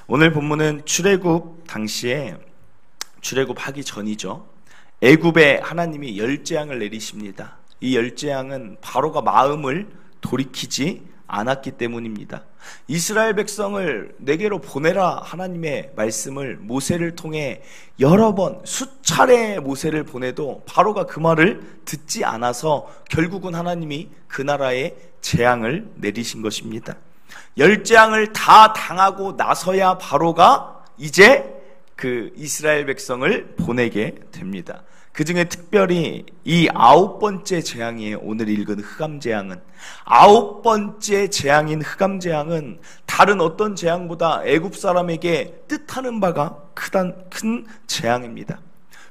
오늘 본문은 출애굽 당시에 출애굽하기 전이죠. 애굽에 하나님이 열재앙을 내리십니다. 이 열재앙은 바로가 마음을 돌이키지 않았기 때문입니다. 이스라엘 백성을 내게로 보내라 하나님의 말씀을 모세를 통해 여러 번 수차례 모세를 보내도 바로가 그 말을 듣지 않아서 결국은 하나님이 그 나라에 재앙을 내리신 것입니다. 열재앙을 다 당하고 나서야 바로가 이제 그 이스라엘 백성을 보내게 됩니다. 그 중에 특별히 이 9번째 재앙이에요. 오늘 읽은 흑암재앙은 9번째 재앙인 흑암재앙은 다른 어떤 재앙보다 애굽 사람에게 뜻하는 바가 큰 재앙입니다.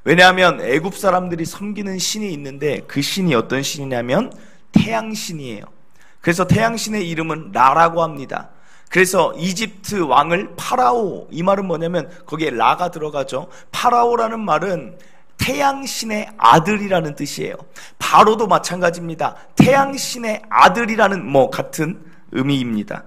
왜냐하면 애굽 사람들이 섬기는 신이 있는데 그 신이 어떤 신이냐면 태양신이에요. 그래서 태양신의 이름은 라라고 합니다. 그래서 이집트 왕을 파라오, 이 말은 뭐냐면 거기에 라가 들어가죠. 파라오라는 말은 태양신의 아들이라는 뜻이에요. 바로도 마찬가지입니다. 태양신의 아들이라는 같은 의미입니다.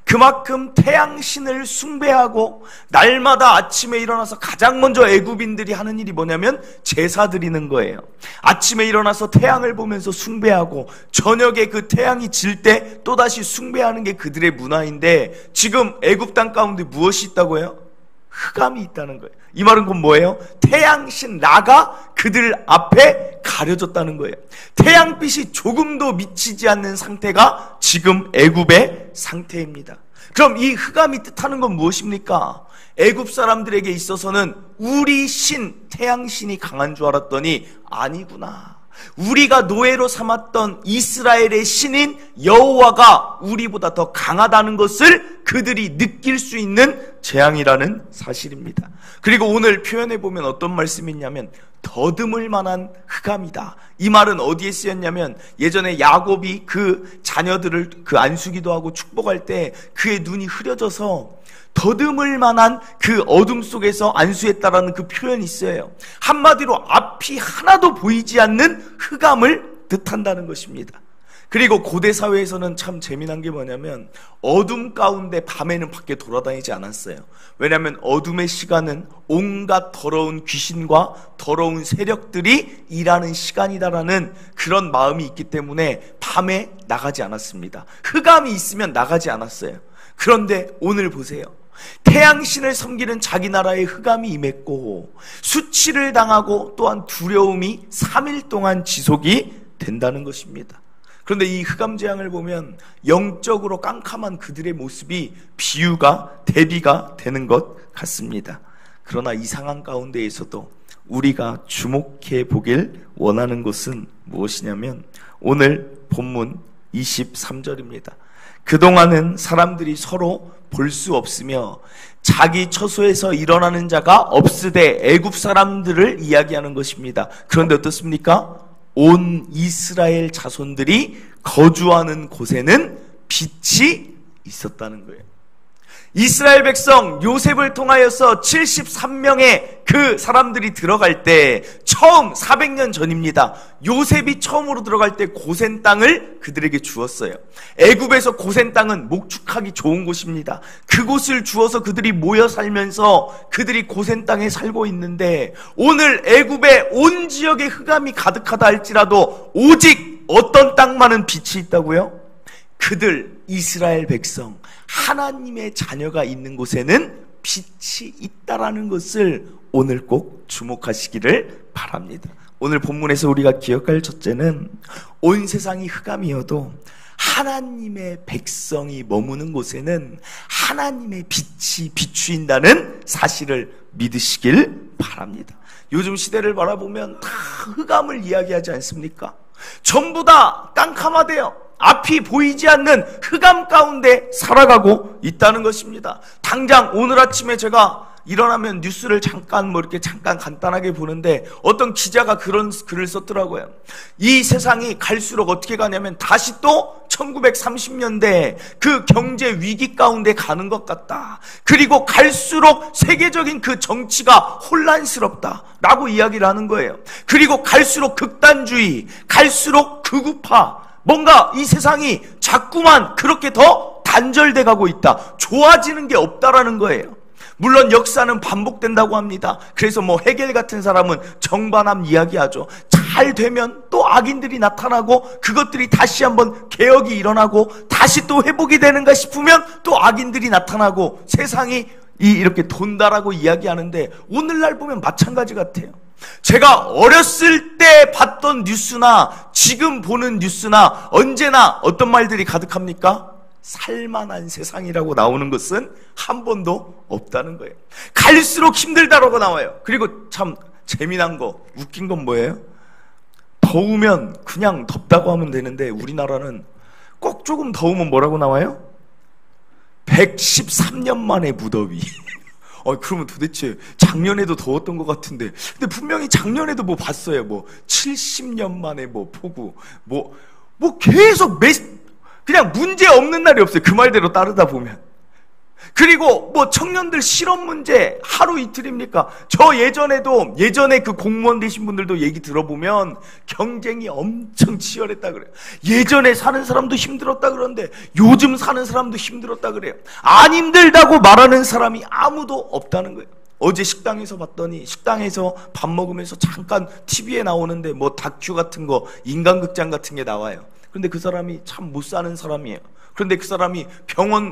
그만큼 태양신을 숭배하고 날마다 아침에 일어나서 가장 먼저 애굽인들이 하는 일이 뭐냐면 제사 드리는 거예요. 아침에 일어나서 태양을 보면서 숭배하고 저녁에 그 태양이 질 때 또다시 숭배하는 게 그들의 문화인데 지금 애굽 땅 가운데 무엇이 있다고요? 흑암이 있다는 거예요. 이 말은 그건 뭐예요? 태양신 라가 그들 앞에 가려졌다는 거예요. 태양빛이 조금도 미치지 않는 상태가 지금 애굽의 상태입니다. 그럼 이 흑암이 뜻하는 건 무엇입니까? 애굽 사람들에게 있어서는 우리 신 태양신이 강한 줄 알았더니 아니구나. 우리가 노예로 삼았던 이스라엘의 신인 여호와가 우리보다 더 강하다는 것을 그들이 느낄 수 있는 재앙이라는 사실입니다. 그리고 오늘 표현해 보면 어떤 말씀이 있냐면 더듬을 만한 흑암이다. 이 말은 어디에 쓰였냐면 예전에 야곱이 그 자녀들을 그 안수기도 하고 축복할 때 그의 눈이 흐려져서 더듬을 만한 그 어둠 속에서 안수했다라는 그 표현이 있어요. 한마디로 앞이 하나도 보이지 않는 흑암을 뜻한다는 것입니다. 그리고 고대 사회에서는 참 재미난 게 뭐냐면 어둠 가운데 밤에는 밖에 돌아다니지 않았어요. 왜냐하면 어둠의 시간은 온갖 더러운 귀신과 더러운 세력들이 일하는 시간이다라는 그런 마음이 있기 때문에 밤에 나가지 않았습니다. 흑암이 있으면 나가지 않았어요. 그런데 오늘 보세요. 태양신을 섬기는 자기 나라에 흑암이 임했고 수치를 당하고 또한 두려움이 3일 동안 지속이 된다는 것입니다. 그런데 이 흑암재앙을 보면 영적으로 깜깜한 그들의 모습이 비유가 대비가 되는 것 같습니다. 그러나 이 상황 가운데에서도 우리가 주목해 보길 원하는 것은 무엇이냐면 오늘 본문 23절입니다. 그동안은 사람들이 서로 볼 수 없으며 자기 처소에서 일어나는 자가 없으되 애굽 사람들을 이야기하는 것입니다. 그런데 어떻습니까? 온 이스라엘 자손들이 거주하는 곳에는 빛이 있었다는 거예요. 이스라엘 백성 요셉을 통하여서 73명의 그 사람들이 들어갈 때 처음 400년 전입니다. 요셉이 처음으로 들어갈 때 고센 땅을 그들에게 주었어요. 애굽에서 고센 땅은 목축하기 좋은 곳입니다. 그곳을 주어서 그들이 모여 살면서 그들이 고센 땅에 살고 있는데 오늘 애굽의 온 지역에 흑암이 가득하다 할지라도 오직 어떤 땅만은 빛이 있다고요? 그들 이스라엘 백성 하나님의 자녀가 있는 곳에는 빛이 있다라는 것을 오늘 꼭 주목하시기를 바랍니다. 오늘 본문에서 우리가 기억할 첫째는 온 세상이 흑암이어도 하나님의 백성이 머무는 곳에는 하나님의 빛이 비추인다는 사실을 믿으시길 바랍니다. 요즘 시대를 바라보면 다 흑암을 이야기하지 않습니까? 전부 다 깜깜하대요. 앞이 보이지 않는 흑암 가운데 살아가고 있다는 것입니다. 당장 오늘 아침에 제가 일어나면 뉴스를 잠깐 간단하게 보는데 어떤 기자가 그런 글을 썼더라고요. 이 세상이 갈수록 어떻게 가냐면 다시 또 1930년대 그 경제 위기 가운데 가는 것 같다. 그리고 갈수록 세계적인 그 정치가 혼란스럽다라고 이야기를 하는 거예요. 그리고 갈수록 극단주의, 갈수록 극우파, 뭔가 이 세상이 자꾸만 그렇게 더 단절돼 가고 있다. 좋아지는 게 없다라는 거예요. 물론 역사는 반복된다고 합니다. 그래서 뭐 헤겔 같은 사람은 정반합 이야기하죠. 잘 되면 또 악인들이 나타나고 그것들이 다시 한번 개혁이 일어나고 다시 또 회복이 되는가 싶으면 또 악인들이 나타나고 세상이 이렇게 돈다라고 이야기하는데 오늘날 보면 마찬가지 같아요. 제가 어렸을 때 봤던 뉴스나 지금 보는 뉴스나 언제나 어떤 말들이 가득합니까? 살만한 세상이라고 나오는 것은 한 번도 없다는 거예요. 갈수록 힘들다라고 나와요. 그리고 참 재미난 거, 웃긴 건 뭐예요? 더우면 그냥 덥다고 하면 되는데 우리나라는 꼭 조금 더우면 뭐라고 나와요? 113년 만에 무더위. 그러면 도대체 작년에도 더웠던 것 같은데, 근데 분명히 작년에도 뭐 봤어요. 뭐 70년 만에 뭐 폭우, 뭐 계속 그냥 문제 없는 날이 없어요. 그 말대로 따르다 보면. 그리고 뭐 청년들 실업 문제 하루 이틀입니까? 저 예전에 그 공무원 되신 분들도 얘기 들어보면 경쟁이 엄청 치열했다 그래요. 예전에 사는 사람도 힘들었다 그러는데 요즘 사는 사람도 힘들었다 그래요. 안 힘들다고 말하는 사람이 아무도 없다는 거예요. 어제 식당에서 봤더니 식당에서 밥 먹으면서 잠깐 TV에 나오는데 뭐 다큐 같은 거, 인간극장 같은 게 나와요. 그런데 그 사람이 참 못 사는 사람이에요. 그런데 그 사람이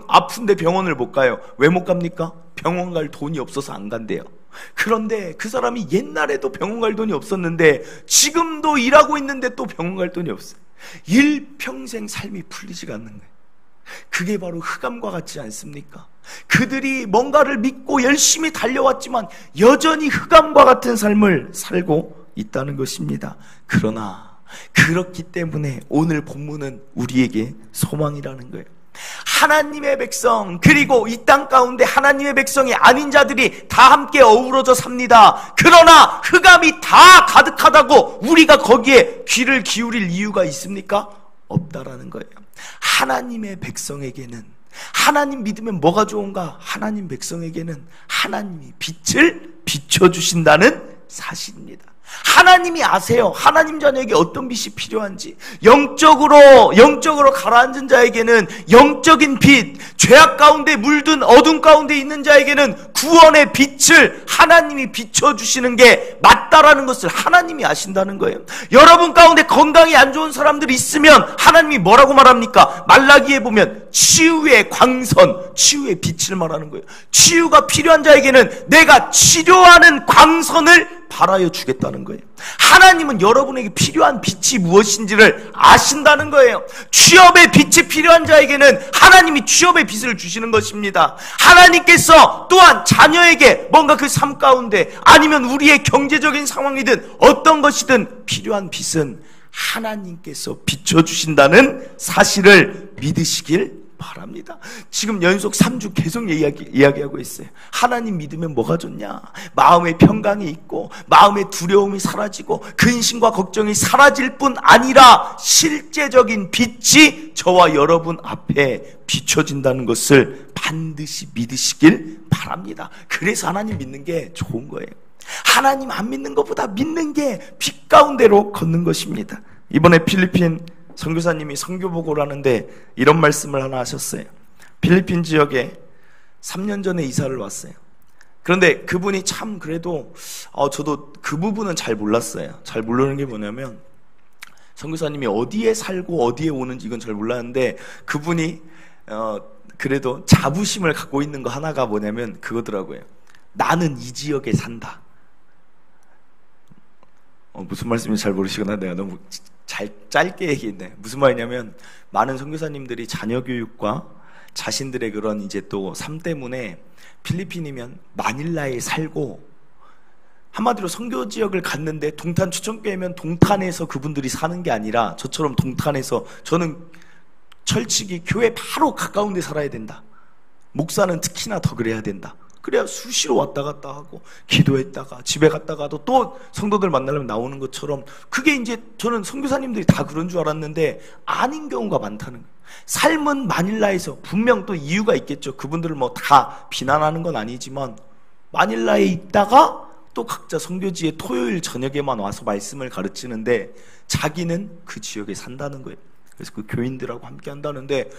아픈데 병원을 못 가요. 왜 못 갑니까? 병원 갈 돈이 없어서 안 간대요. 그런데 그 사람이 옛날에도 병원 갈 돈이 없었는데 지금도 일하고 있는데 또 병원 갈 돈이 없어요. 일평생 삶이 풀리지가 않는 거예요. 그게 바로 흑암과 같지 않습니까? 그들이 뭔가를 믿고 열심히 달려왔지만 여전히 흑암과 같은 삶을 살고 있다는 것입니다. 그러나 그렇기 때문에 오늘 본문은 우리에게 소망이라는 거예요. 하나님의 백성, 그리고 이 땅 가운데 하나님의 백성이 아닌 자들이 다 함께 어우러져 삽니다. 그러나 흑암이 다 가득하다고 우리가 거기에 귀를 기울일 이유가 있습니까? 없다라는 거예요. 하나님의 백성에게는, 하나님 믿으면 뭐가 좋은가? 하나님 백성에게는 하나님이 빛을 비춰주신다는 사실입니다. 하나님이 아세요. 하나님 자녀에게 어떤 빛이 필요한지. 영적으로 가라앉은 자에게는 영적인 빛, 죄악 가운데 물든 어둠 가운데 있는 자에게는 구원의 빛을 하나님이 비춰주시는 게 맞다라는 것을 하나님이 아신다는 거예요. 여러분 가운데 건강이 안 좋은 사람들이 있으면 하나님이 뭐라고 말합니까? 말라기에 보면 치유의 광선, 치유의 빛을 말하는 거예요. 치유가 필요한 자에게는 내가 치료하는 광선을 발하여 주겠다는 거예요. 하나님은 여러분에게 필요한 빛이 무엇인지를 아신다는 거예요. 취업의 빛이 필요한 자에게는 하나님이 취업의 빛을 주시는 것입니다. 하나님께서 또한 자녀에게 뭔가 그 삶 가운데 아니면 우리의 경제적인 상황이든 어떤 것이든 필요한 빛은 하나님께서 비춰주신다는 사실을 믿으시길 바랍니다. 지금 연속 3주 계속 이야기하고 있어요. 하나님 믿으면 뭐가 좋냐? 마음의 평강이 있고 마음의 두려움이 사라지고 근심과 걱정이 사라질 뿐 아니라 실제적인 빛이 저와 여러분 앞에 비춰진다는 것을 반드시 믿으시길 바랍니다. 그래서 하나님 믿는 게 좋은 거예요. 하나님 안 믿는 것보다 믿는 게 빛 가운데로 걷는 것입니다. 이번에 필리핀 선교사님이 선교보고를 하는데 이런 말씀을 하나 하셨어요. 필리핀 지역에 3년 전에 이사를 왔어요. 그런데 그분이 참 그래도 저도 그 부분은 잘 몰랐어요. 잘 모르는 게 뭐냐면 선교사님이 어디에 살고 어디에 오는지 이건 잘 몰랐는데 그분이 그래도 자부심을 갖고 있는 거 하나가 뭐냐면 그거더라고요. 나는 이 지역에 산다. 무슨 말씀인지 잘 모르시거나 내가 너무 짧게 얘기했네. 무슨 말이냐면 많은 선교사님들이 자녀 교육과 자신들의 그런 이제 또 삶 때문에 필리핀이면 마닐라에 살고 한마디로 선교 지역을 갔는데 동탄 추천교회면 동탄에서 그분들이 사는 게 아니라 저처럼 동탄에서 저는 철칙이 교회 바로 가까운 데 살아야 된다. 목사는 특히나 더 그래야 된다. 그래야 수시로 왔다 갔다 하고 기도했다가 집에 갔다가도 또 성도들 만나려면 나오는 것처럼 그게 이제 저는 선교사님들이 다 그런 줄 알았는데 아닌 경우가 많다는 거예요. 삶은 마닐라에서 분명 또 이유가 있겠죠. 그분들을 뭐 다 비난하는 건 아니지만 마닐라에 있다가 또 각자 선교지에 토요일 저녁에만 와서 말씀을 가르치는데 자기는 그 지역에 산다는 거예요. 그래서 그 교인들하고 함께 한다는데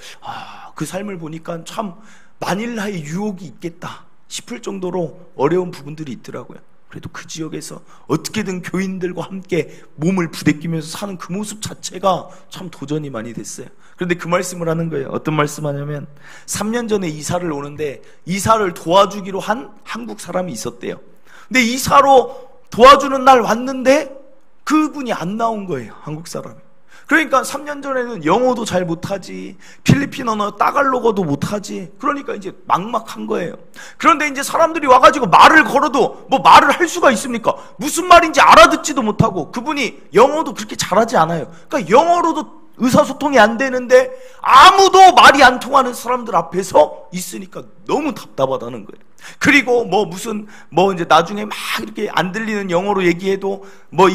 그 삶을 보니까 참 마닐라에 유혹이 있겠다. 싶을 정도로 어려운 부분들이 있더라고요. 그래도 그 지역에서 어떻게든 교인들과 함께 몸을 부대끼면서 사는 그 모습 자체가 참 도전이 많이 됐어요. 그런데 그 말씀을 하는 거예요. 어떤 말씀 하냐면 3년 전에 이사를 오는데 이사를 도와주기로 한 한국 사람이 있었대요. 근데 이사로 도와주는 날 왔는데 그분이 안 나온 거예요. 한국 사람이. 그러니까 3년 전에는 영어도 잘 못하지, 필리핀어나 따갈로거도 못하지. 그러니까 이제 막막한 거예요. 그런데 이제 사람들이 와가지고 말을 걸어도 뭐 말을 할 수가 있습니까? 무슨 말인지 알아듣지도 못하고, 그분이 영어도 그렇게 잘하지 않아요. 그러니까 영어로도 의사소통이 안 되는데 아무도 말이 안 통하는 사람들 앞에서 있으니까 너무 답답하다는 거예요. 그리고 이제 나중에 막 이렇게 안 들리는 영어로 얘기해도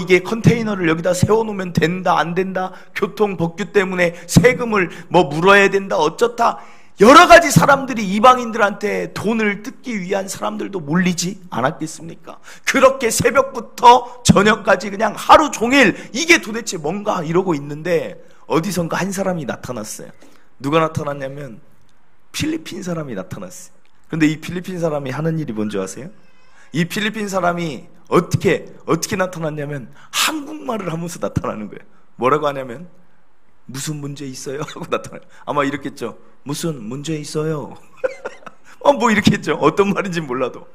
이게 컨테이너를 여기다 세워놓으면 된다, 안 된다, 교통 법규 때문에 세금을 물어야 된다, 어쩌다. 여러 가지 사람들이 이방인들한테 돈을 뜯기 위한 사람들도 몰리지 않았겠습니까? 그렇게 새벽부터 저녁까지 그냥 하루 종일 이게 도대체 뭔가 이러고 있는데 어디선가 한 사람이 나타났어요. 누가 나타났냐면 필리핀 사람이 나타났어요. 근데 이 필리핀 사람이 하는 일이 뭔지 아세요? 이 필리핀 사람이 어떻게 나타났냐면 한국말을 하면서 나타나는 거예요. 뭐라고 하냐면 무슨 문제 있어요? 하고 나타나요. 아마 이렇겠죠. 무슨 문제 있어요? 이렇게 했죠. 어떤 말인지 몰라도.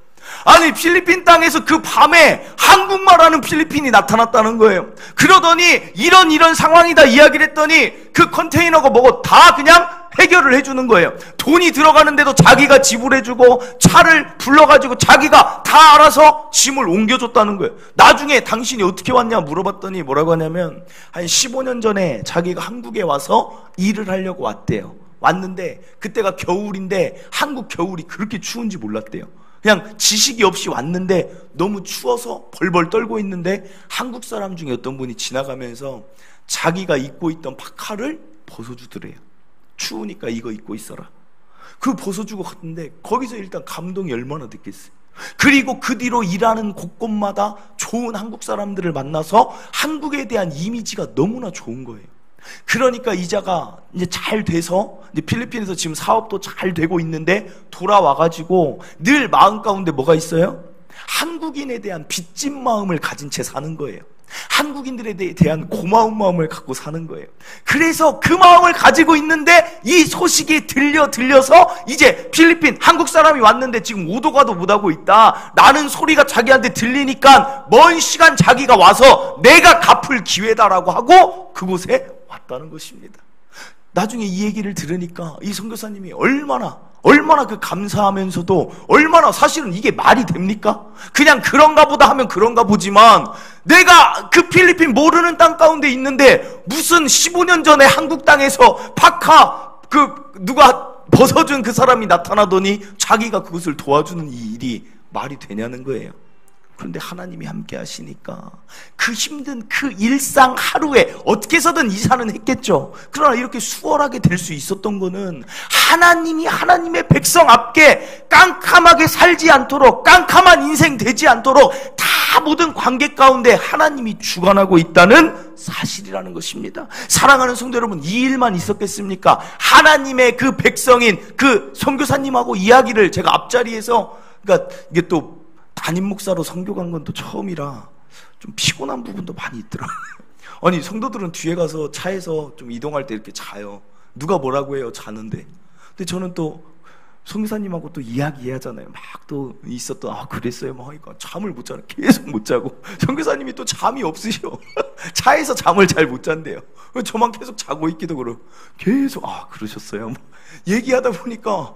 아니, 필리핀 땅에서 그 밤에 한국말하는 필리핀이 나타났다는 거예요. 그러더니 이런 상황이다 이야기를 했더니 그 컨테이너가 다 그냥 해결을 해주는 거예요. 돈이 들어가는데도 자기가 지불해주고 차를 불러가지고 자기가 다 알아서 짐을 옮겨줬다는 거예요. 나중에 당신이 어떻게 왔냐 물어봤더니 뭐라고 하냐면 한 15년 전에 자기가 한국에 와서 일을 하려고 왔대요. 왔는데 그때가 겨울인데 한국 겨울이 그렇게 추운지 몰랐대요. 그냥 지식이 없이 왔는데 너무 추워서 벌벌 떨고 있는데 한국 사람 중에 어떤 분이 지나가면서 자기가 입고 있던 파카를 벗어주더래요. 추우니까 이거 입고 있어라. 그 벗어주고 갔는데 거기서 일단 감동이 얼마나 됐겠어요. 그리고 그 뒤로 일하는 곳곳마다 좋은 한국 사람들을 만나서 한국에 대한 이미지가 너무나 좋은 거예요. 그러니까 이자가 이제 잘 돼서 이제 필리핀에서 지금 사업도 잘 되고 있는데 돌아와가지고 늘 마음 가운데 뭐가 있어요? 한국인에 대한 빚진 마음을 가진 채 사는 거예요. 한국인들에 대한 고마운 마음을 갖고 사는 거예요. 그래서 그 마음을 가지고 있는데 이 소식이 들려서 이제 필리핀 한국 사람이 왔는데 지금 오도 가도 못하고 있다. 나는 소리가 자기한테 들리니까 먼 시간 자기가 와서 내가 갚을 기회다라고 하고 그곳에 왔다는 것입니다. 나중에 이 얘기를 들으니까 이 선교사님이 얼마나 그 감사하면서도 얼마나 사실은 이게 말이 됩니까? 그냥 그런가 보다 하면 그런가 보지만 내가 그 필리핀 모르는 땅 가운데 있는데 무슨 15년 전에 한국 땅에서 파카 누가 벗어준 그 사람이 나타나더니 자기가 그것을 도와주는 이 일이 말이 되냐는 거예요. 그런데 하나님이 함께 하시니까 그 힘든 그 일상 하루에 어떻게 해서든 이사는 했겠죠. 그러나 이렇게 수월하게 될 수 있었던 거는 하나님이 하나님의 백성 앞에 깜깜하게 살지 않도록, 깜깜한 인생 되지 않도록 다 모든 관계 가운데 하나님이 주관하고 있다는 사실이라는 것입니다. 사랑하는 성도 여러분, 이 일만 있었겠습니까? 하나님의 그 백성인 그 선교사님하고 이야기를 제가 앞자리에서, 그러니까 이게 또 담임 목사로 선교 간 건 또 처음이라 좀 피곤한 부분도 많이 있더라고요. 아니, 성도들은 뒤에 가서 차에서 좀 이동할 때 이렇게 자요. 누가 뭐라고 해요? 자는데. 근데 저는 또 선교사님하고 또 이야기하잖아요. 막 또 있었던, 그랬어요. 막 하니까 잠을 못 자요. 계속 못 자고. 선교사님이 또 잠이 없으셔. 차에서 잠을 잘 못 잔대요. 저만 계속 자고 있기도 그러고. 계속, 그러셨어요. 얘기하다 보니까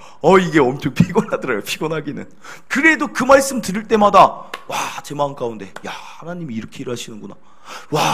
이게 엄청 피곤하더라고요. 피곤하기는. 그래도 그 말씀 들을 때마다 제 마음 가운데 하나님이 이렇게 일하시는구나.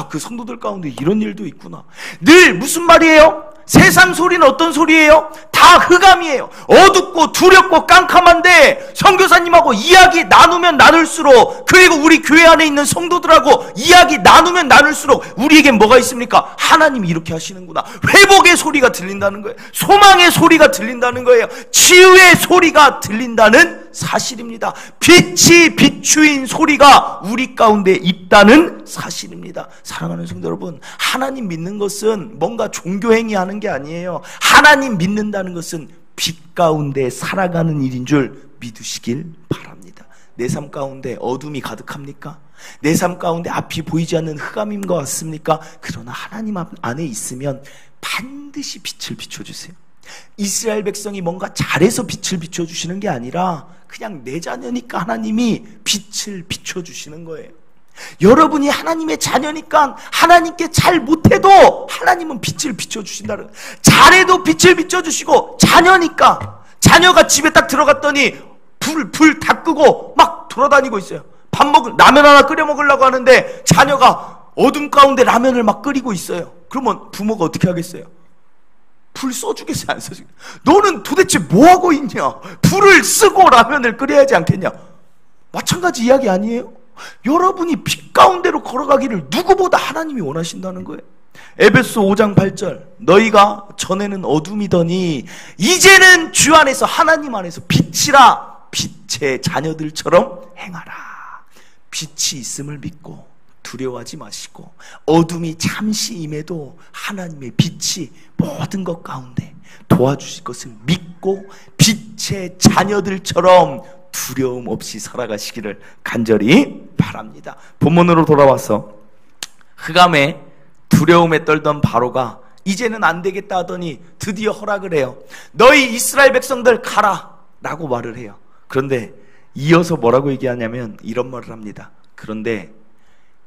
그 성도들 가운데 이런 일도 있구나. 늘 무슨 말이에요? 세상 소리는 어떤 소리예요? 다 흑암이에요. 어둡고 두렵고 깜깜한데 선교사님하고 이야기 나누면 나눌수록, 그리고 우리 교회 안에 있는 성도들하고 이야기 나누면 나눌수록 우리에겐 뭐가 있습니까? 하나님이 이렇게 하시는구나. 회복의 소리가 들린다는 거예요. 소망의 소리가 들린다는 거예요. 치유의 소리가 들린다는 사실입니다. 빛이 비추인 소리가 우리 가운데 있다는 사실입니다. 사랑하는 성도 여러분, 하나님 믿는 것은 뭔가 종교행위 하는 게 아니에요. 하나님 믿는다는 것은 빛 가운데 살아가는 일인 줄 믿으시길 바랍니다. 내 삶 가운데 어둠이 가득합니까? 내 삶 가운데 앞이 보이지 않는 흑암인 것 같습니까? 그러나 하나님 안에 있으면 반드시 빛을 비춰주세요. 이스라엘 백성이 뭔가 잘해서 빛을 비춰주시는 게 아니라 그냥 내 자녀니까 하나님이 빛을 비춰주시는 거예요. 여러분이 하나님의 자녀니까 하나님께 잘 못해도 하나님은 빛을 비춰주신다는 거예요. 잘해도 빛을 비춰주시고, 자녀니까, 자녀가 집에 딱 들어갔더니 불 다 끄고 막 돌아다니고 있어요. 라면 하나 끓여 먹으려고 하는데 자녀가 어둠 가운데 라면을 막 끓이고 있어요. 그러면 부모가 어떻게 하겠어요? 불 써주겠어요? 안 써주겠어요? 너는 도대체 뭐하고 있냐? 불을 쓰고 라면을 끓여야지 않겠냐? 마찬가지 이야기 아니에요? 여러분이 빛 가운데로 걸어가기를 누구보다 하나님이 원하신다는 거예요. 에베소 5장 8절, 너희가 전에는 어둠이더니 이제는 주 안에서, 하나님 안에서 빛이라, 빛의 자녀들처럼 행하라. 빛이 있음을 믿고 두려워하지 마시고, 어둠이 잠시 임해도 하나님의 빛이 모든 것 가운데 도와주실 것을 믿고 빛의 자녀들처럼 두려움 없이 살아가시기를 간절히 바랍니다. 본문으로 돌아와서, 흑암에 두려움에 떨던 바로가 이제는 안 되겠다 하더니 드디어 허락을 해요. 너희 이스라엘 백성들 가라 라고 말을 해요. 그런데 이어서 뭐라고 얘기하냐면 이런 말을 합니다. 그런데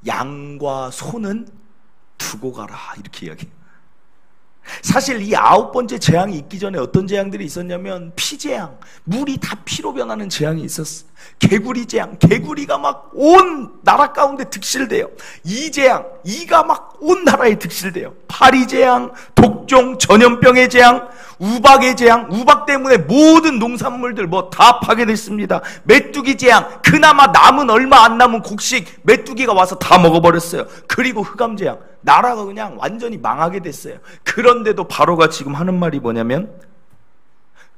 양과 소는 두고 가라, 이렇게 이야기해요. 사실 이 9번째 재앙이 있기 전에 어떤 재앙들이 있었냐면 피재앙, 물이 다 피로 변하는 재앙이 있었어. 개구리 재앙, 개구리가 막 온 나라 가운데 득실돼요. 이재앙, 이가 막 온 나라에 득실돼요. 파리 재앙, 독종, 전염병의 재앙, 우박의 재앙, 우박 때문에 모든 농산물들 뭐 다 파괴됐습니다. 메뚜기 재앙, 그나마 남은 얼마 안 남은 곡식 메뚜기가 와서 다 먹어버렸어요. 그리고 흑암 재앙, 나라가 그냥 완전히 망하게 됐어요. 그런데도 바로가 지금 하는 말이 뭐냐면,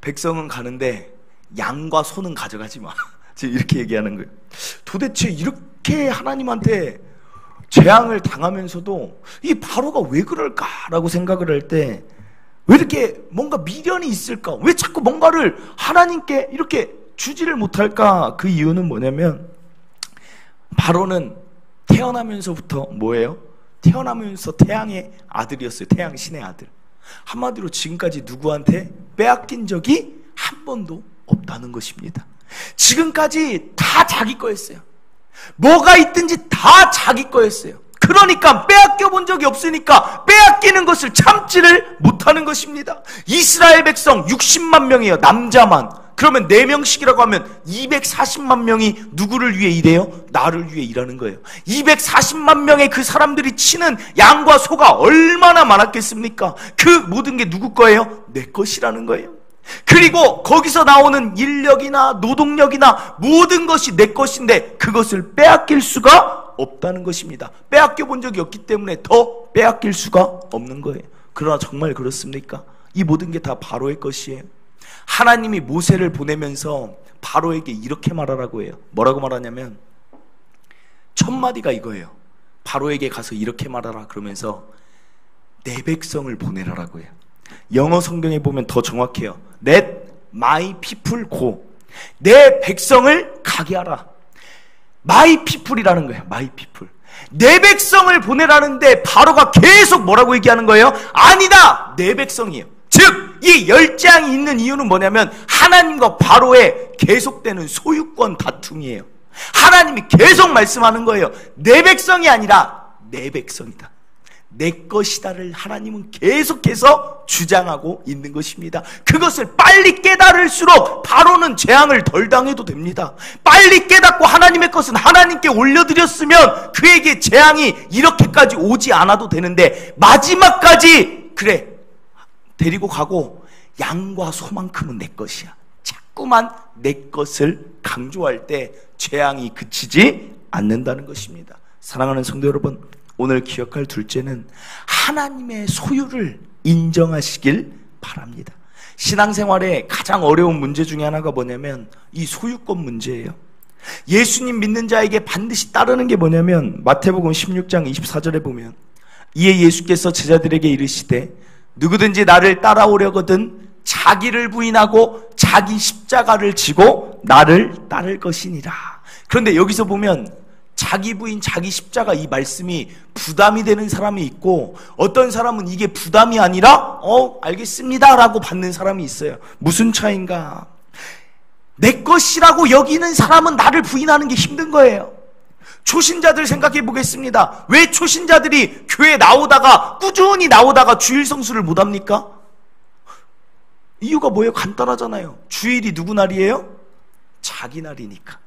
백성은 가는데 양과 소는 가져가지 마. 지금 이렇게 얘기하는 거예요. 도대체 이렇게 하나님한테 재앙을 당하면서도 이 바로가 왜 그럴까라고 생각을 할 때, 왜 이렇게 뭔가 미련이 있을까? 왜 자꾸 뭔가를 하나님께 이렇게 주지를 못할까? 그 이유는 뭐냐면, 바로는 태어나면서부터 뭐예요? 태어나면서 태양의 아들이었어요. 태양 신의 아들. 한마디로 지금까지 누구한테 빼앗긴 적이 한 번도 없다는 것입니다. 지금까지 다 자기 거였어요. 뭐가 있든지 다 자기 거였어요. 그러니까 빼앗겨 본 적이 없으니까 빼앗기는 것을 참지를 못하는 것입니다. 이스라엘 백성 60만 명이에요. 남자만. 그러면 4명씩이라고 하면 240만 명이 누구를 위해 일해요? 나를 위해 일하는 거예요. 240만 명의 그 사람들이 치는 양과 소가 얼마나 많았겠습니까? 그 모든 게 누구 거예요? 내 것이라는 거예요. 그리고 거기서 나오는 인력이나 노동력이나 모든 것이 내 것인데 그것을 빼앗길 수가 없다는 것입니다. 빼앗겨 본 적이 없기 때문에 더 빼앗길 수가 없는 거예요. 그러나 정말 그렇습니까? 이 모든 게 다 바로의 것이에요. 하나님이 모세를 보내면서 바로에게 이렇게 말하라고 해요. 뭐라고 말하냐면, 첫 마디가 이거예요. 바로에게 가서 이렇게 말하라 그러면서 내 백성을 보내라라고 해요. 영어 성경에 보면 더 정확해요. Let my people go. 내 백성을 가게 하라. My people이라는 거예요. My people. 내 백성을 보내라는데 바로가 계속 뭐라고 얘기하는 거예요? 아니다, 내 백성이에요. 즉 이 10재앙이 있는 이유는 뭐냐면 하나님과 바로의 계속되는 소유권 다툼이에요. 하나님이 계속 말씀하는 거예요. 내 백성이 아니라 내 백성이다, 내 것이다를 하나님은 계속해서 주장하고 있는 것입니다. 그것을 빨리 깨달을수록 바로는 재앙을 덜 당해도 됩니다. 빨리 깨닫고 하나님의 것은 하나님께 올려드렸으면 그에게 재앙이 이렇게까지 오지 않아도 되는데, 마지막까지 그래 데리고 가고 양과 소만큼은 내 것이야, 자꾸만 내 것을 강조할 때 재앙이 그치지 않는다는 것입니다. 사랑하는 성도 여러분, 오늘 기억할 둘째는 하나님의 소유를 인정하시길 바랍니다. 신앙생활에 가장 어려운 문제 중에 하나가 뭐냐면 이 소유권 문제예요. 예수님 믿는 자에게 반드시 따르는 게 뭐냐면, 마태복음 16장 24절에 보면, 이에 예수께서 제자들에게 이르시되 누구든지 나를 따라오려거든 자기를 부인하고 자기 십자가를 지고 나를 따를 것이니라. 그런데 여기서 보면 자기 부인, 자기 십자가 이 말씀이 부담이 되는 사람이 있고 어떤 사람은 이게 부담이 아니라 알겠습니다 라고 받는 사람이 있어요. 무슨 차이인가? 내 것이라고 여기는 사람은 나를 부인하는 게 힘든 거예요. 초신자들 생각해 보겠습니다. 왜 초신자들이 교회 나오다가 꾸준히 나오다가 주일 성수를 못 합니까? 이유가 뭐예요? 간단하잖아요. 주일이 누구 날이에요? 자기 날이니까.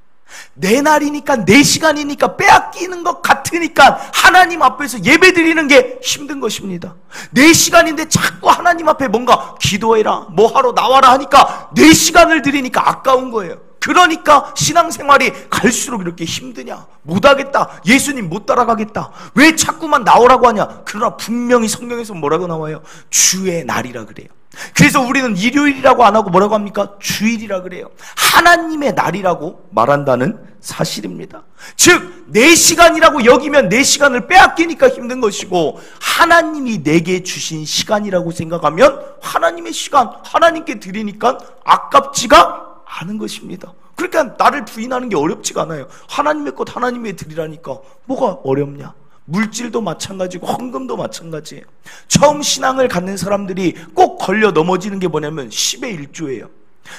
내 날이니까, 내 시간이니까, 빼앗기는 것 같으니까 하나님 앞에서 예배 드리는 게 힘든 것입니다. 내 시간인데 자꾸 하나님 앞에 뭔가 기도해라, 뭐 하러 나와라 하니까 내 시간을 드리니까 아까운 거예요. 그러니까 신앙생활이 갈수록 이렇게 힘드냐, 못하겠다, 예수님 못 따라가겠다, 왜 자꾸만 나오라고 하냐. 그러나 분명히 성경에서 뭐라고 나와요? 주의 날이라 그래요. 그래서 우리는 일요일이라고 안 하고 뭐라고 합니까? 주일이라 그래요. 하나님의 날이라고 말한다는 사실입니다. 즉, 내 시간이라고 여기면 내 시간을 빼앗기니까 힘든 것이고, 하나님이 내게 주신 시간이라고 생각하면 하나님의 시간, 하나님께 드리니까 아깝지가 않은 것입니다. 그러니까 나를 부인하는 게 어렵지가 않아요. 하나님의 것 하나님의 드리라니까 뭐가 어렵냐? 물질도 마찬가지고 헌금도 마찬가지예요. 처음 신앙을 갖는 사람들이 꼭 걸려 넘어지는 게 뭐냐면 10의 1조예요.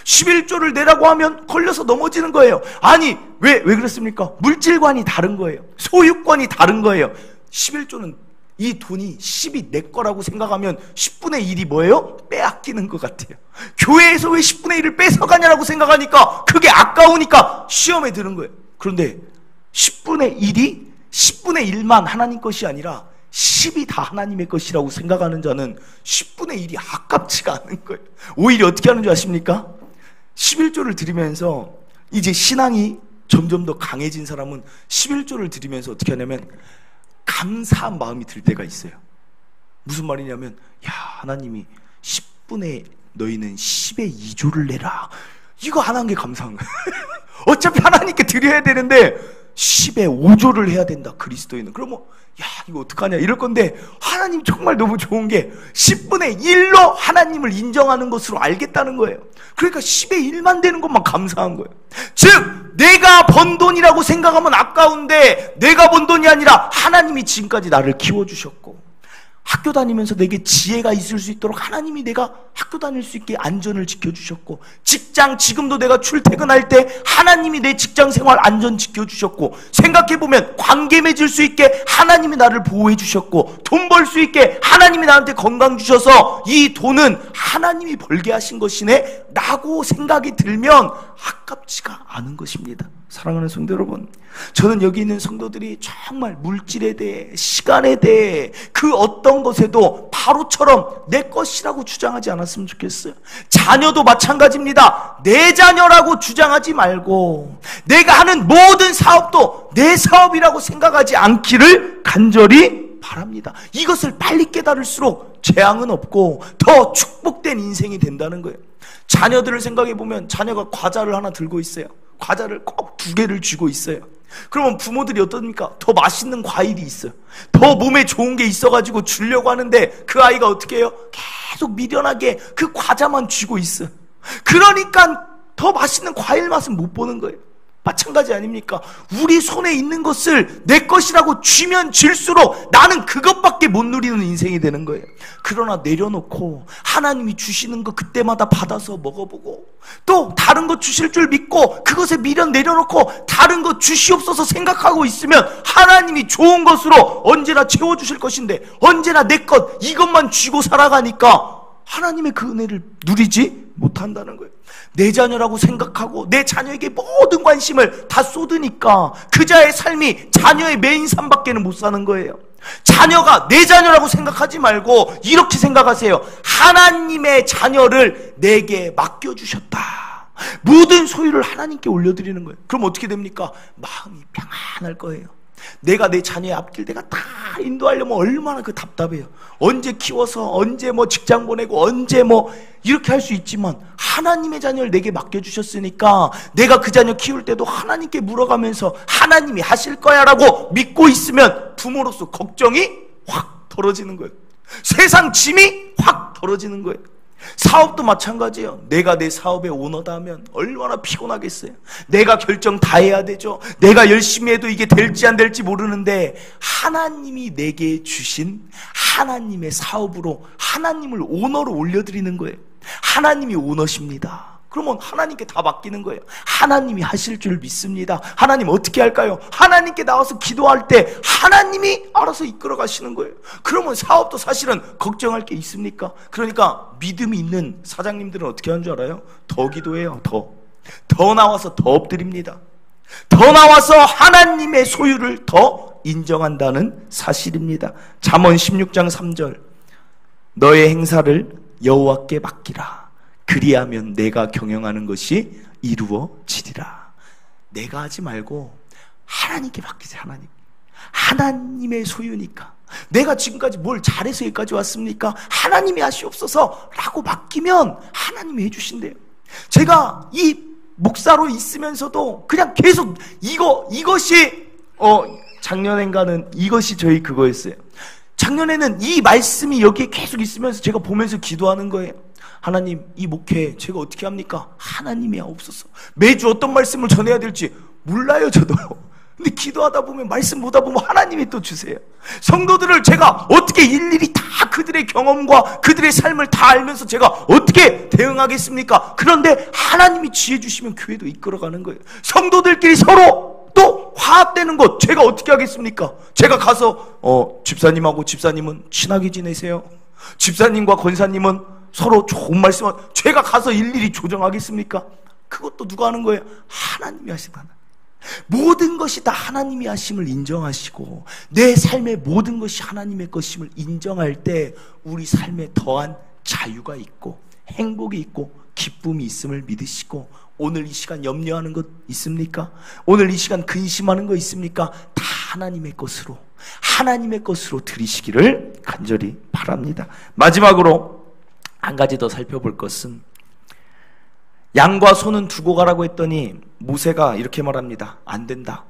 11조를 내라고 하면 걸려서 넘어지는 거예요. 아니, 왜 그렇습니까? 물질관이 다른 거예요. 소유권이 다른 거예요. 11조는 이 돈이 10이 내 거라고 생각하면 10분의 1이 뭐예요? 빼앗기는 것 같아요. 교회에서 왜 10분의 1을 뺏어가냐라고 생각하니까 그게 아까우니까 시험에 드는 거예요. 그런데 10분의 1이 10분의 1만 하나님 것이 아니라 10이 다 하나님의 것이라고 생각하는 자는 10분의 1이 아깝지가 않은 거예요. 오히려 어떻게 하는 줄 아십니까? 11조를 드리면서 이제 신앙이 점점 더 강해진 사람은 11조를 드리면서 어떻게 하냐면 감사한 마음이 들 때가 있어요. 무슨 말이냐면, 야, 하나님이 10분의 너희는 10의 2조를 내라. 이거 안 한 게 감사한 거예요. 어차피 하나님께 드려야 되는데 10의 5조를 해야 된다, 그리스도인은. 그러면 야, 이거 어떡하냐 이럴 건데, 하나님 정말 너무 좋은 게 10분의 1로 하나님을 인정하는 것으로 알겠다는 거예요. 그러니까 10의 1만 되는 것만 감사한 거예요. 즉, 내가 번 돈이라고 생각하면 아까운데 내가 번 돈이 아니라 하나님이 지금까지 나를 키워주셨고, 학교 다니면서 내게 지혜가 있을 수 있도록 하나님이 내가 학교 다닐 수 있게 안전을 지켜주셨고, 직장 지금도 내가 출퇴근할 때 하나님이 내 직장 생활 안전 지켜주셨고, 생각해보면 관계 맺을 수 있게 하나님이 나를 보호해 주셨고, 돈 벌 수 있게 하나님이 나한테 건강 주셔서 이 돈은 하나님이 벌게 하신 것이네 라고 생각이 들면 아깝지가 않은 것입니다. 사랑하는 성도 여러분, 저는 여기 있는 성도들이 정말 물질에 대해, 시간에 대해, 그 어떤 것에도 바로처럼 내 것이라고 주장하지 않았으면 좋겠어요. 자녀도 마찬가지입니다. 내 자녀라고 주장하지 말고, 내가 하는 모든 사업도 내 사업이라고 생각하지 않기를 간절히 바랍니다. 이것을 빨리 깨달을수록 재앙은 없고 더 축복된 인생이 된다는 거예요. 자녀들을 생각해 보면, 자녀가 과자를 하나 들고 있어요. 과자를 꼭 2개를 쥐고 있어요. 그러면 부모들이 어떻습니까? 더 맛있는 과일이 있어요. 더 몸에 좋은 게 있어가지고 주려고 하는데 그 아이가 어떻게 해요? 계속 미련하게 그 과자만 쥐고 있어요. 그러니까 더 맛있는 과일 맛은 못 보는 거예요. 마찬가지 아닙니까? 우리 손에 있는 것을 내 것이라고 쥐면 쥘수록 나는 그것밖에 못 누리는 인생이 되는 거예요. 그러나 내려놓고 하나님이 주시는 거 그때마다 받아서 먹어보고, 또 다른 것 주실 줄 믿고 그것에 미련 내려놓고 다른 것 주시옵소서 생각하고 있으면 하나님이 좋은 것으로 언제나 채워주실 것인데, 언제나 내 것 이것만 쥐고 살아가니까 하나님의 그 은혜를 누리지 못한다는 거예요. 내 자녀라고 생각하고 내 자녀에게 모든 관심을 다 쏟으니까 그자의 삶이 자녀의 메인 삶밖에는 못 사는 거예요. 자녀가 내 자녀라고 생각하지 말고 이렇게 생각하세요. 하나님의 자녀를 내게 맡겨주셨다. 모든 소유를 하나님께 올려드리는 거예요. 그럼 어떻게 됩니까? 마음이 평안할 거예요. 내가 내 자녀의 앞길 내가 다 인도하려면 얼마나 그 답답해요. 언제 키워서 언제 뭐 직장 보내고 언제 뭐 이렇게 할 수 있지만, 하나님의 자녀를 내게 맡겨주셨으니까 내가 그 자녀 키울 때도 하나님께 물어가면서 하나님이 하실 거야 라고 믿고 있으면 부모로서 걱정이 확 덜어지는 거예요. 세상 짐이 확 덜어지는 거예요. 사업도 마찬가지예요. 내가 내 사업의 오너다 하면 얼마나 피곤하겠어요. 내가 결정 다 해야 되죠. 내가 열심히 해도 이게 될지 안 될지 모르는데 하나님이 내게 주신 하나님의 사업으로 하나님을 오너로 올려드리는 거예요. 하나님이 오너십니다. 그러면 하나님께 다 맡기는 거예요. 하나님이 하실 줄 믿습니다. 하나님 어떻게 할까요? 하나님께 나와서 기도할 때 하나님이 알아서 이끌어 가시는 거예요. 그러면 사업도 사실은 걱정할 게 있습니까? 그러니까 믿음이 있는 사장님들은 어떻게 하는 줄 알아요? 더 기도해요. 더 나와서 더 엎드립니다. 더 나와서 하나님의 소유를 더 인정한다는 사실입니다. 잠언 16장 3절, 너의 행사를 여호와께 맡기라. 그리하면 내가 경영하는 것이 이루어지리라. 내가 하지 말고 하나님께 맡기세요. 하나님의 소유니까. 내가 지금까지 뭘 잘해서 여기까지 왔습니까? 하나님이 하시옵소서 라고 맡기면 하나님이 해주신대요. 제가 이 목사로 있으면서도 그냥 계속 이것이 작년엔가는 이것이 저희 그거였어요. 작년에는 이 말씀이 여기에 계속 있으면서 제가 보면서 기도하는 거예요. 하나님, 이 목회 제가 어떻게 합니까? 하나님이 하옵소서. 매주 어떤 말씀을 전해야 될지 몰라요, 저도. 근데 기도하다 보면, 말씀 보다 보면 하나님이 또 주세요. 성도들을 제가 어떻게 일일이 다 그들의 경험과 그들의 삶을 다 알면서 제가 어떻게 대응하겠습니까? 그런데 하나님이 지혜 주시면 교회도 이끌어가는 거예요. 성도들끼리 서로 또 화합되는 것 제가 어떻게 하겠습니까? 제가 가서 집사님하고 집사님은 친하게 지내세요. 집사님과 권사님은 서로 좋은 말씀, 제가 가서 일일이 조정하겠습니까? 그것도 누가 하는 거예요? 하나님이 하시는 거예요. 모든 것이 다 하나님이 하심을 인정하시고 내 삶의 모든 것이 하나님의 것임을 인정할 때 우리 삶에 더한 자유가 있고 행복이 있고 기쁨이 있음을 믿으시고, 오늘 이 시간 염려하는 것 있습니까? 오늘 이 시간 근심하는 거 있습니까? 다 하나님의 것으로 드리시기를 간절히 바랍니다. 마지막으로 한 가지 더 살펴볼 것은, 양과 소는 두고 가라고 했더니 모세가 이렇게 말합니다. 안 된다.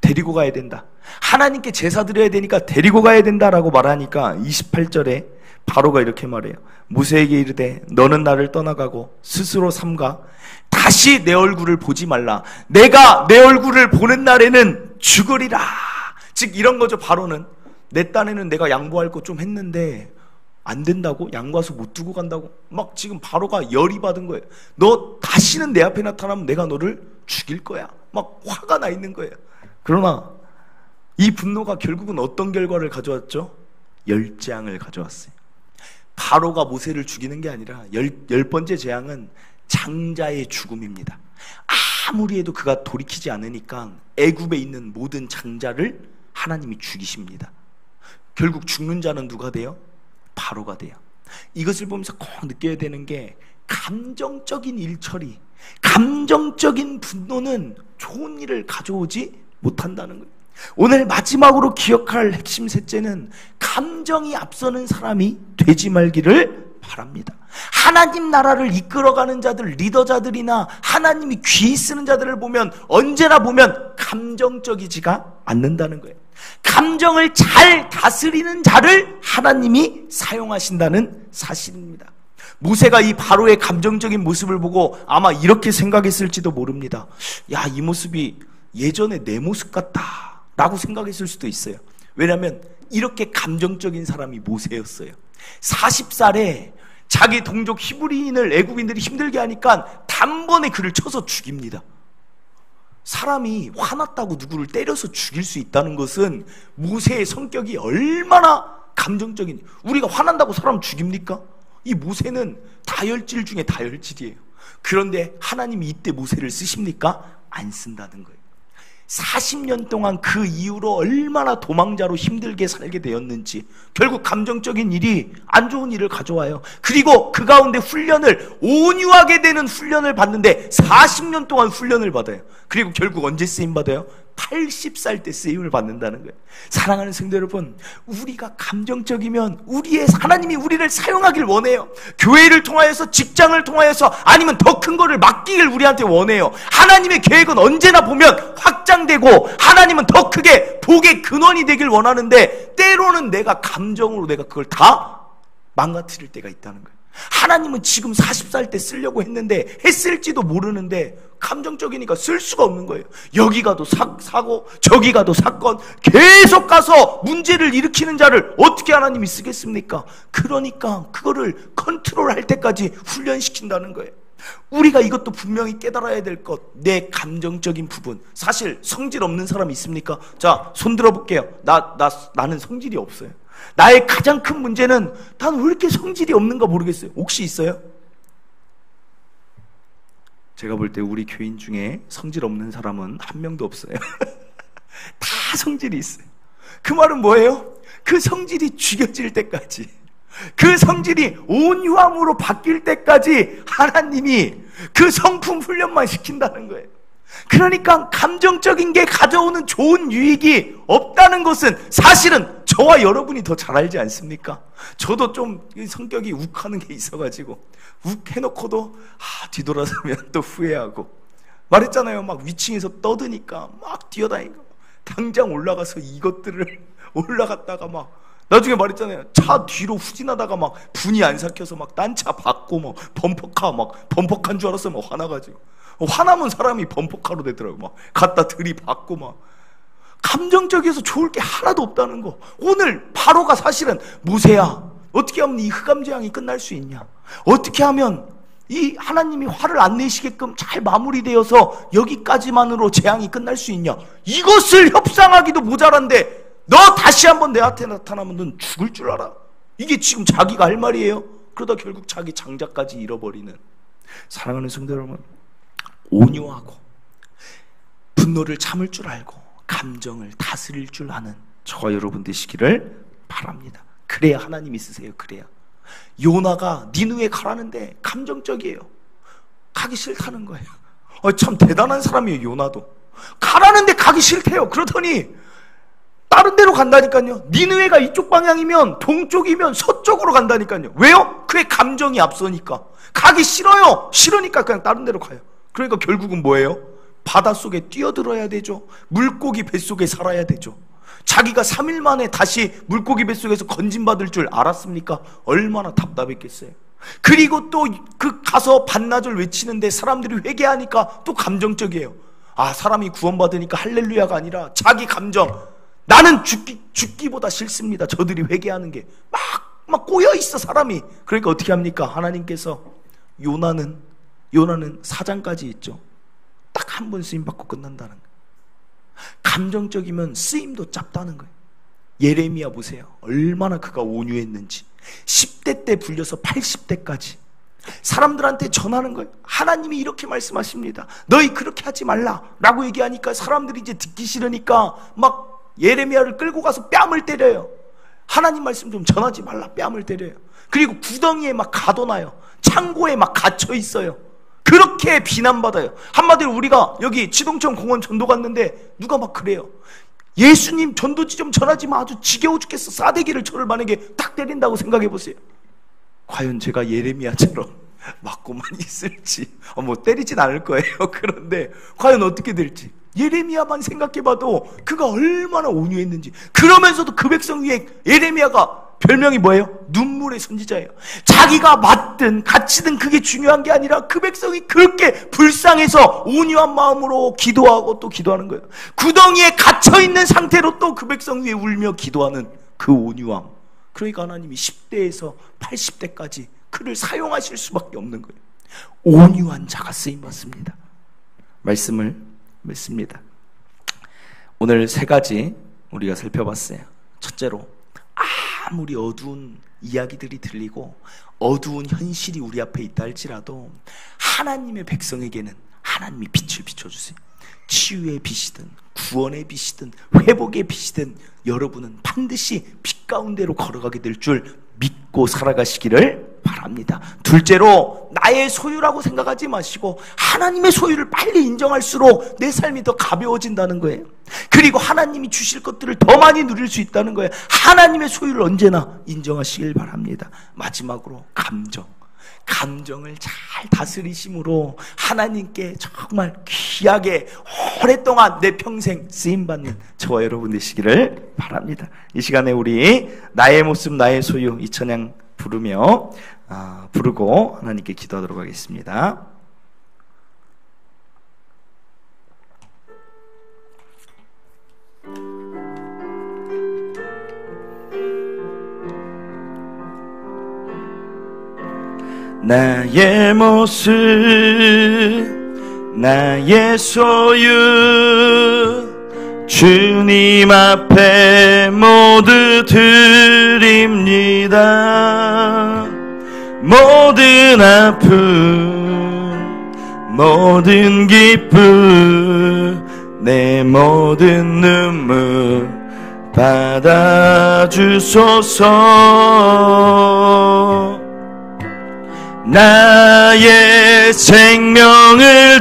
데리고 가야 된다. 하나님께 제사 드려야 되니까 데리고 가야 된다라고 말하니까 28절에 바로가 이렇게 말해요. 모세에게 이르되 너는 나를 떠나가고 스스로 삼가 다시 내 얼굴을 보지 말라. 내가 내 얼굴을 보는 날에는 죽으리라. 즉 이런 거죠. 바로는 내 딴에는 내가 양보할 거 좀 했는데 안 된다고? 양과 소 못 두고 간다고? 막 지금 바로가 열이 받은 거예요. 너 다시는 내 앞에 나타나면 내가 너를 죽일 거야. 막 화가 나 있는 거예요. 그러나 이 분노가 결국은 어떤 결과를 가져왔죠? 열재앙을 가져왔어요. 바로가 모세를 죽이는 게 아니라 열 번째 재앙은 장자의 죽음입니다. 아무리 해도 그가 돌이키지 않으니까 애굽에 있는 모든 장자를 하나님이 죽이십니다. 결국 죽는 자는 누가 돼요? 바로가 돼요. 이것을 보면서 꼭 느껴야 되는 게, 감정적인 일처리, 감정적인 분노는 좋은 일을 가져오지 못한다는 거예요. 오늘 마지막으로 기억할 핵심 셋째는, 감정이 앞서는 사람이 되지 말기를 바랍니다. 하나님 나라를 이끌어가는 자들, 리더자들이나 하나님이 귀 쓰는 자들을 보면 언제나 감정적이지가 않는다는 거예요. 감정을 잘 다스리는 자를 하나님이 사용하신다는 사실입니다. 모세가 이 바로의 감정적인 모습을 보고 아마 이렇게 생각했을지도 모릅니다. 야, 이 모습이 예전에 내 모습 같다 라고 생각했을 수도 있어요. 왜냐하면 이렇게 감정적인 사람이 모세였어요. 40살에 자기 동족 히브리인을 애굽인들이 힘들게 하니까 단번에 그를 쳐서 죽입니다. 사람이 화났다고 누구를 때려서 죽일 수 있다는 것은 모세의 성격이 얼마나 감정적인, 우리가 화난다고 사람 죽입니까? 이 모세는 다혈질 중에 다혈질이에요. 그런데 하나님이 이때 모세를 쓰십니까? 안 쓴다는 거예요. 40년 동안 그 이후로 얼마나 도망자로 힘들게 살게 되었는지, 결국 감정적인 일이 안 좋은 일을 가져와요. 그리고 그 가운데 훈련을, 온유하게 되는 훈련을 받는데 40년 동안 훈련을 받아요. 그리고 결국 언제 쓰임 받아요? 80살 때 쓰임을 받는다는 거예요. 사랑하는 성도 여러분, 우리가 감정적이면 하나님이 우리를 사용하길 원해요. 교회를 통하여서, 직장을 통하여서, 아니면 더 큰 거를 맡기길 우리한테 원해요. 하나님의 계획은 언제나 보면 확장되고 하나님은 더 크게 복의 근원이 되길 원하는데, 때로는 내가 감정으로 내가 그걸 다 망가뜨릴 때가 있다는 거예요. 하나님은 지금 40살 때 쓰려고 했는데 했을지도 모르는데 감정적이니까 쓸 수가 없는 거예요. 여기 가도 사고 저기 가도 사건, 계속 가서 문제를 일으키는 자를 어떻게 하나님이 쓰겠습니까? 그러니까 그거를 컨트롤할 때까지 훈련시킨다는 거예요. 우리가 이것도 분명히 깨달아야 될 것, 내 감정적인 부분. 사실 성질 없는 사람이 있습니까? 자, 손 들어볼게요. 나는 성질이 없어요. 나의 가장 큰 문제는 난 왜 이렇게 성질이 없는가 모르겠어요. 혹시 있어요? 제가 볼 때 우리 교인 중에 성질 없는 사람은 한 명도 없어요. 다 성질이 있어요. 그 말은 뭐예요? 그 성질이 죽여질 때까지, 그 성질이 온유함으로 바뀔 때까지 하나님이 그 성품 훈련만 시킨다는 거예요. 그러니까 감정적인 게 가져오는 좋은 유익이 없다는 것은 사실은 저와 여러분이 더 잘 알지 않습니까? 저도 좀 성격이 욱하는 게 있어가지고 욱 해놓고도 뒤돌아서면 또 후회하고, 말했잖아요. 막 위층에서 떠드니까 막 뛰어다니고 당장 올라가서 이것들을 올라갔다가 막 나중에 말했잖아요. 차 뒤로 후진하다가 막 분이 안 삭혀서 막 딴 차 받고 막 범퍼카인 줄 알았어요. 막 화나가지고. 화나면 사람이 범퍼카로 되더라고. 막 갖다 들이받고 막. 감정적이어서 좋을 게 하나도 없다는 거. 오늘 바로가 사실은 모세야, 어떻게 하면 이 흑암 재앙이 끝날 수 있냐? 어떻게 하면 이 하나님이 화를 안 내시게끔 잘 마무리되어서 여기까지만으로 재앙이 끝날 수 있냐? 이것을 협상하기도 모자란데 너 다시 한번 내한테 나타나면 넌 죽을 줄 알아. 이게 지금 자기가 할 말이에요. 그러다 결국 자기 장자까지 잃어버리는. 사랑하는 성도 여러분, 온유하고 분노를 참을 줄 알고 감정을 다스릴 줄 아는 저와 여러분 되시기를 바랍니다. 그래야 하나님이 쓰세요. 그래야. 요나가 니느웨 가라는데 감정적이에요. 가기 싫다는 거예요. 참 대단한 사람이에요. 요나도 가라는데 가기 싫대요. 그러더니 다른 데로 간다니까요. 니느웨가 이쪽 방향이면 동쪽이면 서쪽으로 간다니까요. 왜요? 그의 감정이 앞서니까. 가기 싫어요. 싫으니까 그냥 다른 데로 가요. 그러니까 결국은 뭐예요? 바닷속에 뛰어들어야 되죠. 물고기 뱃속에 살아야 되죠. 자기가 3일 만에 다시 물고기 뱃속에서 건진받을 줄 알았습니까? 얼마나 답답했겠어요. 그리고 또 그 가서 반나절 외치는데 사람들이 회개하니까 또 감정적이에요. 사람이 구원받으니까 할렐루야가 아니라 자기 감정, 나는 죽기보다 싫습니다. 저들이 회개하는 게 막 꼬여있어 사람이. 그러니까 어떻게 합니까? 하나님께서 요나는 4장까지 있죠. 딱 한 번 쓰임받고 끝난다는 거예요. 감정적이면 쓰임도 짧다는 거예요. 예레미야 보세요. 얼마나 그가 온유했는지. 10대 때 불려서 80대까지 사람들한테 전하는 거예요. 하나님이 이렇게 말씀하십니다. 너희 그렇게 하지 말라 라고 얘기하니까 사람들이 이제 듣기 싫으니까 막 예레미야를 끌고 가서 뺨을 때려요. 하나님 말씀 좀 전하지 말라. 뺨을 때려요. 그리고 구덩이에 막 가둬놔요. 창고에 막 갇혀 있어요. 그렇게 비난받아요. 한마디로 우리가 여기 지동천 공원 전도 갔는데 누가 막 그래요. 예수님 전도지 좀 전하지 마. 아주 지겨워 죽겠어. 싸대기를 저를 만약에 딱 때린다고 생각해 보세요. 과연 제가 예레미야처럼 맞고만 있을지. 뭐 때리진 않을 거예요. 그런데 과연 어떻게 될지. 예레미야만 생각해봐도 그가 얼마나 온유했는지. 그러면서도 그 백성 위에 예레미야가 별명이 뭐예요? 눈물의 선지자예요. 자기가 맞든 갇히든 그게 중요한 게 아니라 그 백성이 그렇게 불쌍해서 온유한 마음으로 기도하고 또 기도하는 거예요. 구덩이에 갇혀있는 상태로 또 그 백성 위에 울며 기도하는 그 온유함. 그러니까 하나님이 10대에서 80대까지 그를 사용하실 수밖에 없는 거예요. 온유한 자가 쓰임받습니다. 말씀을 맺습니다. 오늘 3가지 우리가 살펴봤어요. 첫째로, 아무리 어두운 이야기들이 들리고 어두운 현실이 우리 앞에 있다 할지라도 하나님의 백성에게는 하나님이 빛을 비춰주세요. 치유의 빛이든 구원의 빛이든 회복의 빛이든 여러분은 반드시 빛 가운데로 걸어가게 될 줄 믿고 살아가시기를 바랍니다. 둘째로, 나의 소유라고 생각하지 마시고 하나님의 소유를 빨리 인정할수록 내 삶이 더 가벼워진다는 거예요. 그리고 하나님이 주실 것들을 더 많이 누릴 수 있다는 거예요. 하나님의 소유를 언제나 인정하시길 바랍니다. 마지막으로, 감정을 잘 다스리심으로 하나님께 정말 귀하게 오랫동안 내 평생 쓰임받는 저와 여러분 되시기를 바랍니다. 이 시간에 우리 나의 모습 나의 소유 이 찬양 부르고 하나님께 기도하도록 하겠습니다. 나의 모습, 나의 소유, 주님 앞에 모두 드립니다. 모든 아픔, 모든 기쁨, 내 모든 눈물 받아주소서. 나의 생명을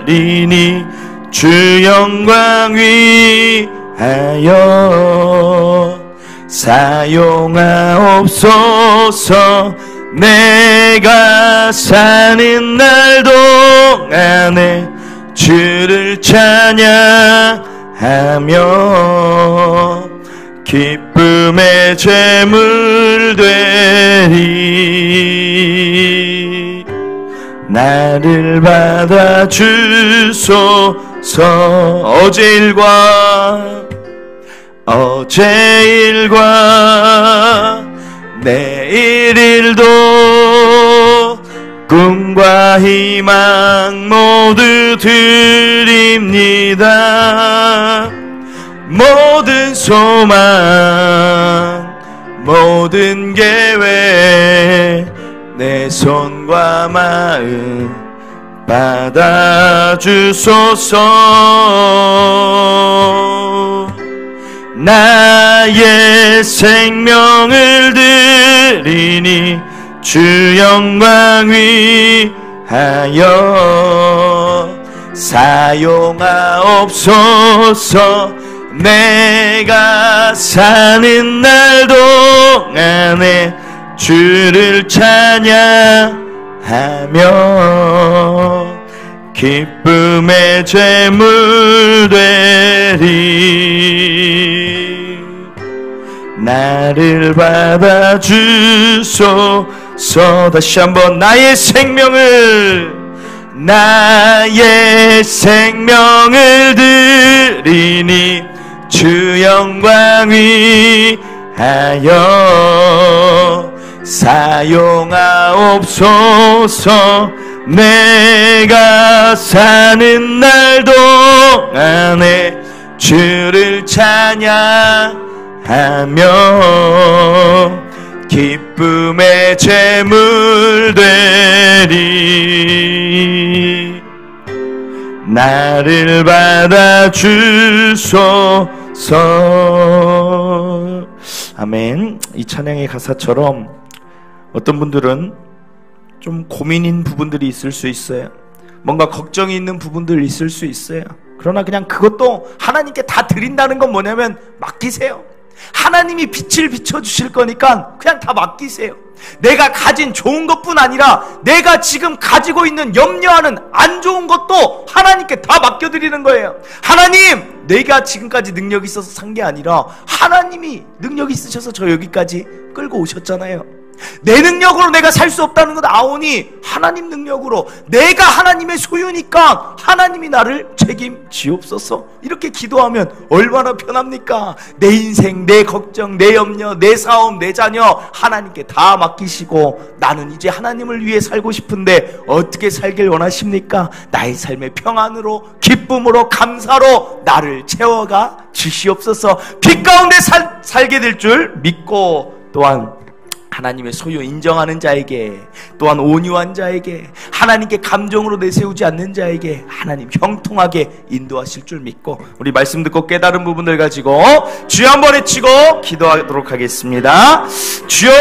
드리니 주 영광 위하여 사용하옵소서. 내가 사는 날 동안에 주를 찬양하며 기쁨의 제물 되리. 나를 받아주소서. 어제 일과 내일 일도 꿈과 희망 모두 드립니다. 모든 소망, 모든 계획, 내 손과 마음 받아주소서. 나의 생명을 드리니 주 영광 위하여 사용하옵소서. 내가 사는 날 동안에 주를 찬양하며 기쁨의 제물 되리. 나를 받아주소서. 다시 한번 나의 생명을 드리니 주 영광 위하여 사용하옵소서. 내가 사는 날 동안에 주를 찬양하며 기쁨의 제물 되리. 나를 받아주소서. 아멘. 이 찬양의 가사처럼 어떤 분들은 좀 고민인 부분들이 있을 수 있어요. 뭔가 걱정이 있는 부분들이 있을 수 있어요. 그러나 그냥 그것도 하나님께 다 드린다는 건 뭐냐면 맡기세요. 하나님이 빛을 비춰주실 거니까 그냥 다 맡기세요. 내가 가진 좋은 것뿐 아니라 내가 지금 가지고 있는 염려하는 안 좋은 것도 하나님께 다 맡겨드리는 거예요. 하나님, 내가 지금까지 능력이 있어서 산 게 아니라 하나님이 능력이 있으셔서 저 여기까지 끌고 오셨잖아요. 내 능력으로 내가 살 수 없다는 건 아오니 하나님 능력으로, 내가 하나님의 소유니까 하나님이 나를 책임지옵소서. 이렇게 기도하면 얼마나 편합니까? 내 인생, 내 걱정, 내 염려, 내 사업, 내 자녀 하나님께 다 맡기시고, 나는 이제 하나님을 위해 살고 싶은데 어떻게 살길 원하십니까? 나의 삶의 평안으로, 기쁨으로, 감사로 나를 채워가 주시옵소서. 빛 가운데 살게 될 줄 믿고, 또한 하나님의 소유 인정하는 자에게, 또한 온유한 자에게, 하나님께 감정으로 내세우지 않는 자에게 하나님 형통하게 인도하실 줄 믿고, 우리 말씀 듣고 깨달은 부분들 가지고 주여 한번 외치고 기도하도록 하겠습니다. 주여!